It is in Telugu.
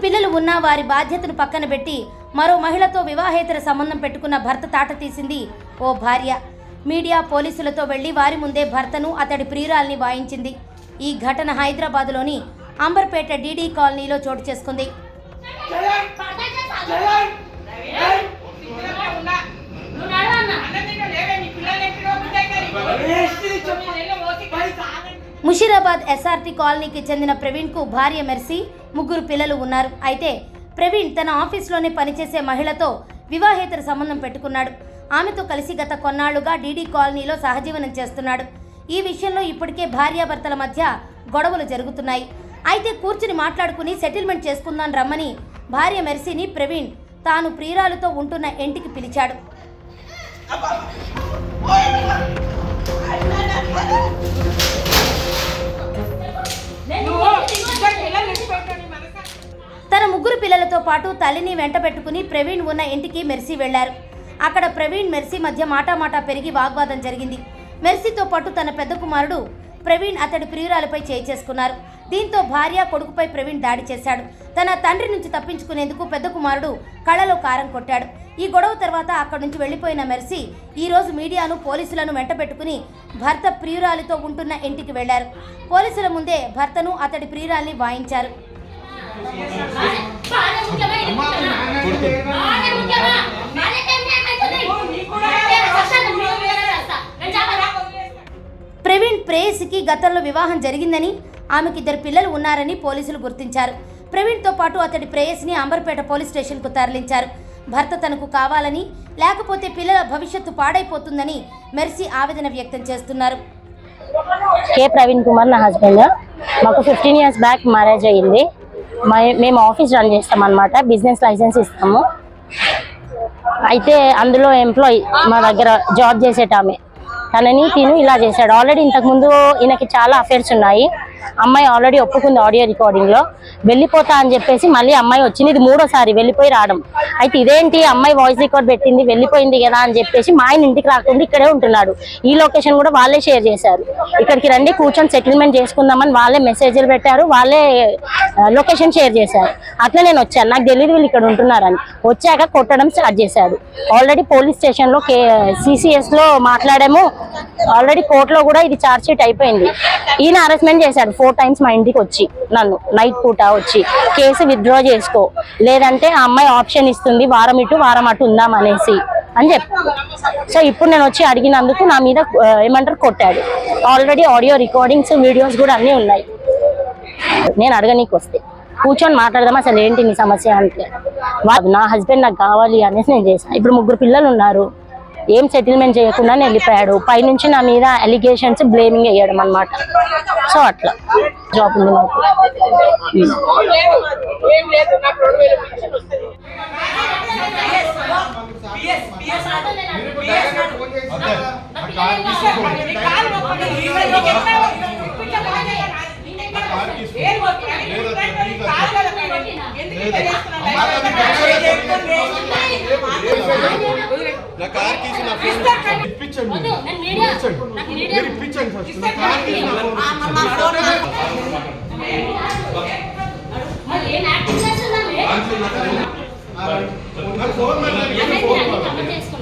పిల్లలు ఉన్నా వారి బాధ్యతను పక్కన పెట్టి మరో మహిళతో వివాహేతర సంబంధం పెట్టుకున్న భర్త తాట తీసింది ఓ భార్య. మీడియా పోలీసులతో వెళ్లి వారి ముందే భర్తను అతడి ప్రియురాల్ని వాయించింది. ఈ ఘటన హైదరాబాద్లోని అంబర్పేట డీడీ కాలనీలో చోటు చేసుకుంది. ముషీరాబాద్ ఎస్ఆర్టీ కాలనీకి చెందిన ప్రవీణ్కు భార్య మెర్సీ, 3 పిల్లలు ఉన్నారు. అయితే ప్రవీణ్ తన ఆఫీస్లోనే పనిచేసే మహిళతో వివాహేతర సంబంధం పెట్టుకున్నాడు. ఆమెతో కలిసి గత కొన్నాళ్లుగా డీడీ కాలనీలో సహజీవనం చేస్తున్నాడు. ఈ విషయంలో ఇప్పటికే భార్యాభర్తల మధ్య గొడవలు జరుగుతున్నాయి. అయితే కూర్చుని మాట్లాడుకుని సెటిల్మెంట్ చేసుకుందాం రమ్మని భార్య మెర్సీని ప్రవీణ్ తాను ప్రియురాలతో ఉంటున్న ఇంటికి పిలిచాడు. తన 3 పిల్లలతో పాటు తల్లిని వెంట పెట్టుకుని ప్రవీణ్ ఉన్న ఇంటికి మెర్సీ వెళ్లారు. అక్కడ ప్రవీణ్ మెర్సీ మధ్య మాటామాటా పెరిగి వాగ్వాదం జరిగింది. మెర్సీతో పాటు తన పెద్ద కుమారుడు ప్రవీణ్ అతడి ప్రియురాలపై చేయి చేసుకున్నారు. దీంతో భార్య, కొడుకుపై ప్రవీణ్ దాడి చేశాడు. తన తండ్రి నుంచి తప్పించుకునేందుకు పెద్ద కుమారుడు కళ్ళలో కారం కొట్టాడు. ఈ గొడవ తర్వాత అక్కడి నుంచి వెళ్లిపోయిన మెర్సీ ఈ రోజు మీడియాను, పోలీసులను వెంట పెట్టుకుని భర్త ప్రియురాలితో ఉంటున్న ఇంటికి వెళ్లారు. పోలీసుల ముందే భర్తను, అతడి ప్రియురాల్ని వాయించారు. ప్రవీణ్ ప్రేయసికి గతంలో వివాహం జరిగిందని, ఆమెకి 2 పిల్లలు ఉన్నారని పోలీసులు గుర్తించారు. ప్రవీణ్తో పాటు అతడి ప్రేయసిని అంబర్పేట పోలీస్ స్టేషన్కు తరలించారు. భర్త తనకు కావాలని, లేకపోతే పిల్లల భవిష్యత్తు పాడైపోతుందని మెర్సీ ఆవేదన వ్యక్తం చేస్తున్నారు. కే ప్రవీణ్ కుమార్ నా హస్బెండ్. మాకు 15 years బ్యాక్ మ్యారేజ్ అయ్యింది. మేము ఆఫీస్ రన్ చేస్తాం అన్నమాట. బిజినెస్ లైసెన్స్ ఇస్తాము. అయితే అందులో ఎంప్లాయీ మా దగ్గర జాబ్ చేసేటామె తనని తిను ఇలా చేశాడు. ఆల్రెడీ ఇంతకుముందు ఈయనకి చాలా అఫేర్స్ ఉన్నాయి. అమ్మాయి ఆల్రెడీ ఒప్పుకుంది ఆడియో రికార్డింగ్లో. వెళ్ళిపోతా అని చెప్పేసి మళ్ళీ అమ్మాయి వచ్చింది. ఇది 3వసారి వెళ్ళిపోయి రావడం. అయితే ఇదేంటి, అమ్మాయి వాయిస్ రికార్డ్ పెట్టింది, వెళ్ళిపోయింది కదా అని చెప్పేసి మా ఆయన ఇంటికి రాకుండా ఇక్కడే ఉంటున్నాడు. ఈ లొకేషన్ కూడా వాళ్ళే షేర్ చేశారు. ఇక్కడికి రండి, కూర్చొని సెటిల్మెంట్ చేసుకుందామని వాళ్ళే మెసేజ్లు పెట్టారు, వాళ్ళే లొకేషన్ షేర్ చేశారు. అట్లా నేను వచ్చాను. నాకు తెలియదు వీళ్ళు ఇక్కడ ఉంటున్నారని. వచ్చాక కొట్టడం స్టార్ట్ చేశాడు. ఆల్రెడీ పోలీస్ స్టేషన్లో CCSలో మాట్లాడాము. ఆల్రెడీ కోర్టులో కూడా ఇది ఛార్జ్ షీట్ అయిపోయింది. ఈయన అరెస్ట్మెంట్ చేశాడు 4 times మా ఇంటికి వచ్చి. నన్ను నైట్ పూట వచ్చి కేసు విత్డ్రా చేసుకో, లేదంటే ఆ అమ్మాయి ఆప్షన్ ఇస్తుంది వారం ఇటు వారం అటు ఉందాం అనేసి అని చెప్పాను. సో ఇప్పుడు నేను వచ్చి అడిగినందుకు నా మీద ఏమంటారు కొట్టాడు. ఆల్రెడీ ఆడియో రికార్డింగ్స్, వీడియోస్ కూడా అన్నీ ఉన్నాయి. నేను అడగనీకి వస్తే కూర్చొని మాట్లాడదాం, అసలు ఏంటి నీ సమస్య అంటే నా హస్బెండ్ నాకు కావాలి అనేసి నేను చేశాను. ఇప్పుడు 3 పిల్లలు ఉన్నారు. ఏం సెటిల్మెంట్ చేయకుండా వెళ్ళిపోయాడు. పైనుంచి నా మీద అలిగేషన్స్, బ్లేమింగ్ వేయడం అనమాట. సో అట్లా జాబ్ ఉంది నాకు. ఫోన్